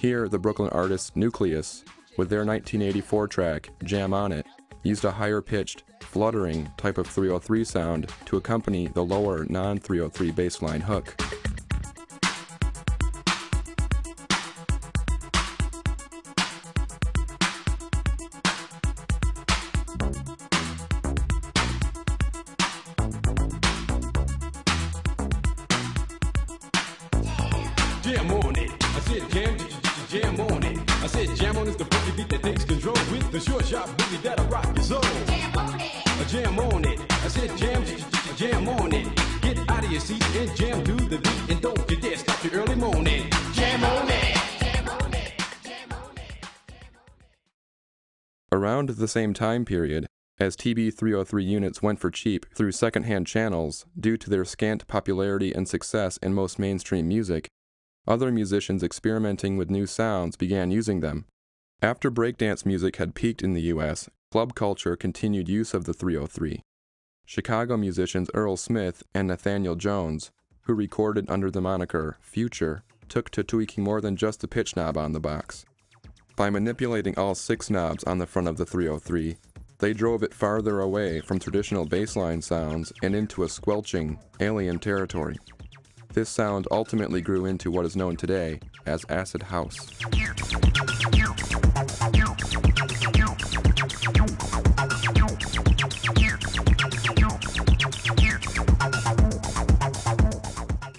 Here, the Brooklyn artist Nucleus, with their 1984 track, Jam On It, used a higher-pitched, fluttering type of 303 sound to accompany the lower non-303 bassline hook. Jam on it. I said jam on it. I said jam on is the funky beat that takes control with the short, sharp boogie that'll rock your soul. Jam on it. Jam on it. I said jam on it. Get out of your seat and jam to the beat, and don't you dare stop your early morning. Jam on it. Jam on it. Jam on it. Around the same time period, as TB-303 units went for cheap through second-hand channels due to their scant popularity and success in most mainstream music, other musicians experimenting with new sounds began using them. After breakdance music had peaked in the U.S., club culture continued use of the 303. Chicago musicians Earl Smith and Nathaniel Jones, who recorded under the moniker Future, took to tweaking more than just the pitch knob on the box. By manipulating all 6 knobs on the front of the 303, they drove it farther away from traditional bassline sounds and into a squelching, alien territory. This sound ultimately grew into what is known today as acid house.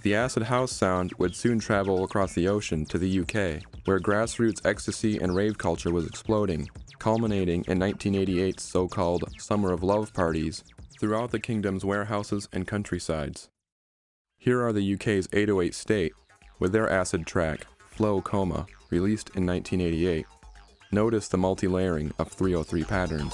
The acid house sound would soon travel across the ocean to the UK, where grassroots ecstasy and rave culture was exploding, culminating in 1988's so-called Summer of Love parties throughout the kingdom's warehouses and countrysides. Here are the UK's 808 State, with their acid track, Flow Coma, released in 1988. Notice the multi-layering of 303 patterns.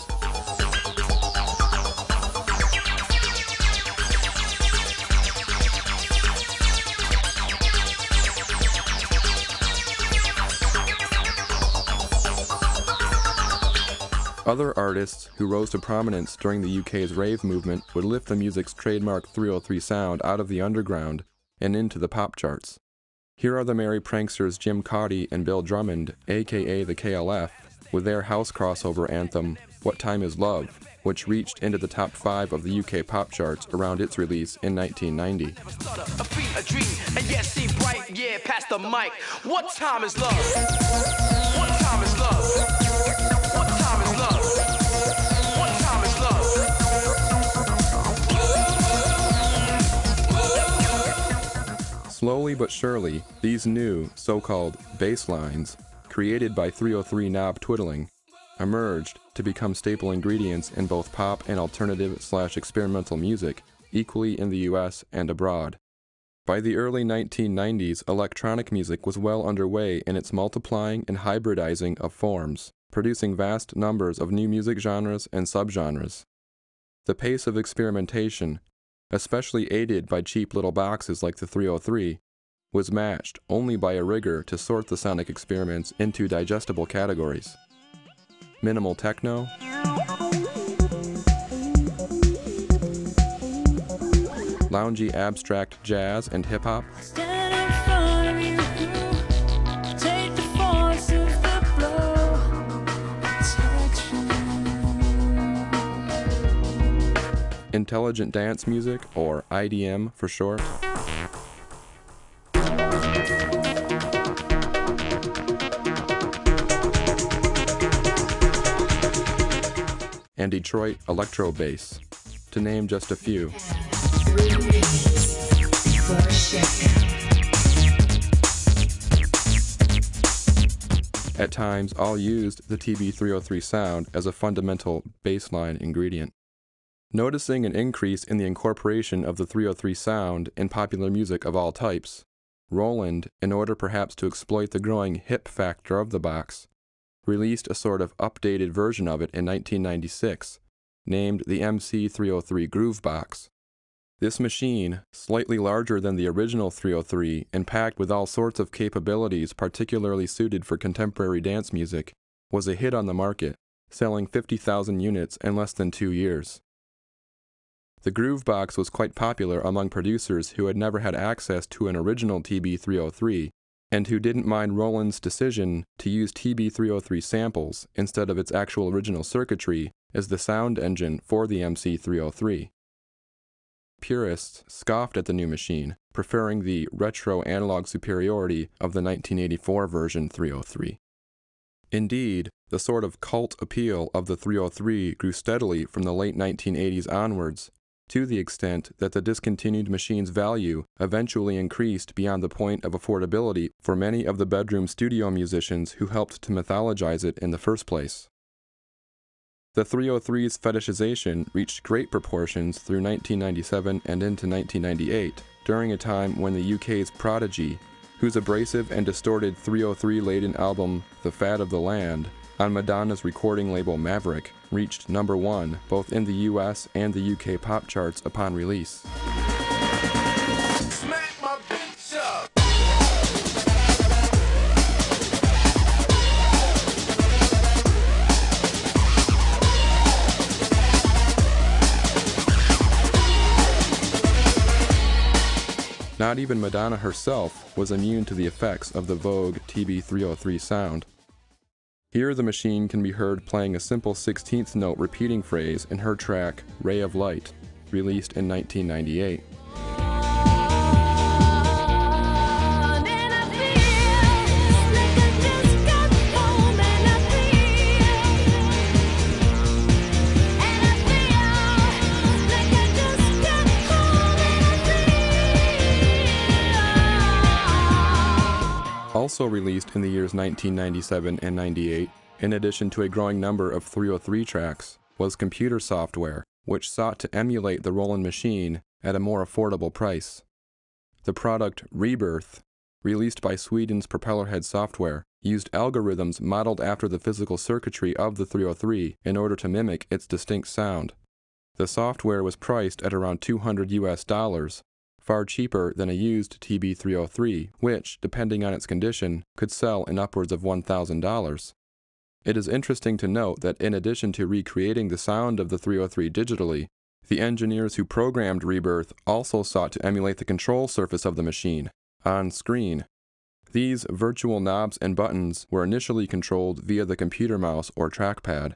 Other artists who rose to prominence during the UK's rave movement would lift the music's trademark 303 sound out of the underground and into the pop charts. Here are the merry pranksters Jim Cauty and Bill Drummond, aka the KLF, with their house crossover anthem, What Time Is Love, which reached into the top 5 of the UK pop charts around its release in 1990. What time is love? What time is love? What time is love? What time is love? Slowly but surely, these new, so-called basslines, created by 303 knob twiddling, emerged to become staple ingredients in both pop and alternative/experimental music, equally in the US and abroad. By the early 1990s, electronic music was well underway in its multiplying and hybridizing of forms, producing vast numbers of new music genres and subgenres. The pace of experimentation, especially aided by cheap little boxes like the 303, was matched only by a rigor to sort the sonic experiments into digestible categories. Minimal techno, loungy abstract jazz and hip-hop, intelligent dance music, or IDM for short, and Detroit electro bass, to name just a few. At times, all used the TB-303 sound as a fundamental bassline ingredient. Noticing an increase in the incorporation of the 303 sound in popular music of all types, Roland, in order perhaps to exploit the growing hip factor of the box, released a sort of updated version of it in 1996, named the MC303 Groove Box. This machine, slightly larger than the original 303 and packed with all sorts of capabilities particularly suited for contemporary dance music, was a hit on the market, selling 50,000 units in less than 2 years. The Groove Box was quite popular among producers who had never had access to an original TB-303 and who didn't mind Roland's decision to use TB303 samples instead of its actual original circuitry as the sound engine for the MC303. Purists scoffed at the new machine, preferring the retro analog superiority of the 1984 version 303. Indeed, the sort of cult appeal of the 303 grew steadily from the late 1980s onwards, to the extent that the discontinued machine's value eventually increased beyond the point of affordability for many of the bedroom studio musicians who helped to mythologize it in the first place. The 303's fetishization reached great proportions through 1997 and into 1998, during a time when the UK's Prodigy, whose abrasive and distorted 303-laden album The Fad of the Land, on Madonna's recording label Maverick, reached #1 both in the US and the UK pop charts upon release. Smack my bitch up. Not even Madonna herself was immune to the effects of the vogue TB303 sound. Here the machine can be heard playing a simple 16th note repeating phrase in her track Ray of Light, released in 1998. Also released in the years 1997 and 98, in addition to a growing number of 303 tracks, was computer software, which sought to emulate the Roland machine at a more affordable price. The product Rebirth, released by Sweden's Propellerhead Software, used algorithms modeled after the physical circuitry of the 303 in order to mimic its distinct sound. The software was priced at around $200, far cheaper than a used TB303, which, depending on its condition, could sell in upwards of $1,000. It is interesting to note that in addition to recreating the sound of the 303 digitally, the engineers who programmed Rebirth also sought to emulate the control surface of the machine, on screen. These virtual knobs and buttons were initially controlled via the computer mouse or trackpad.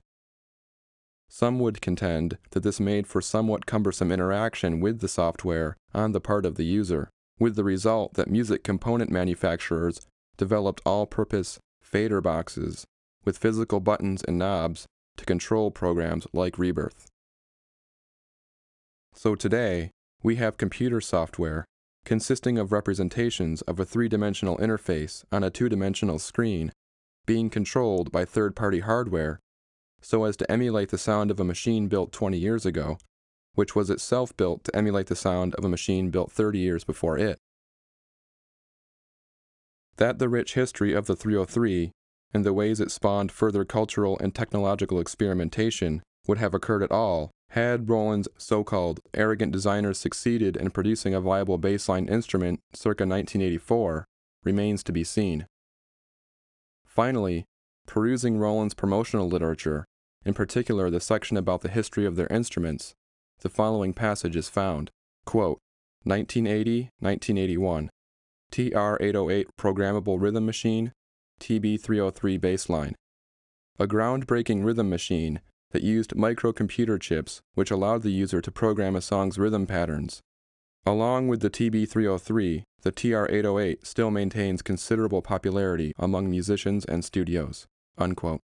Some would contend that this made for somewhat cumbersome interaction with the software on the part of the user, with the result that music component manufacturers developed all-purpose fader boxes with physical buttons and knobs to control programs like Rebirth. So today, we have computer software consisting of representations of a three-dimensional interface on a two-dimensional screen being controlled by third-party hardware so as to emulate the sound of a machine built 20 years ago, which was itself built to emulate the sound of a machine built 30 years before it. That the rich history of the 303 and the ways it spawned further cultural and technological experimentation would have occurred at all had Roland's so-called arrogant designers succeeded in producing a viable bassline instrument circa 1984 remains to be seen. Finally, perusing Roland's promotional literature, in particular the section about the history of their instruments, the following passage is found. Quote, 1980-1981, TR-808 Programmable Rhythm Machine, TB303 Bassline. A groundbreaking rhythm machine that used microcomputer chips which allowed the user to program a song's rhythm patterns. Along with the TB303, the TR-808 still maintains considerable popularity among musicians and studios. Unquote.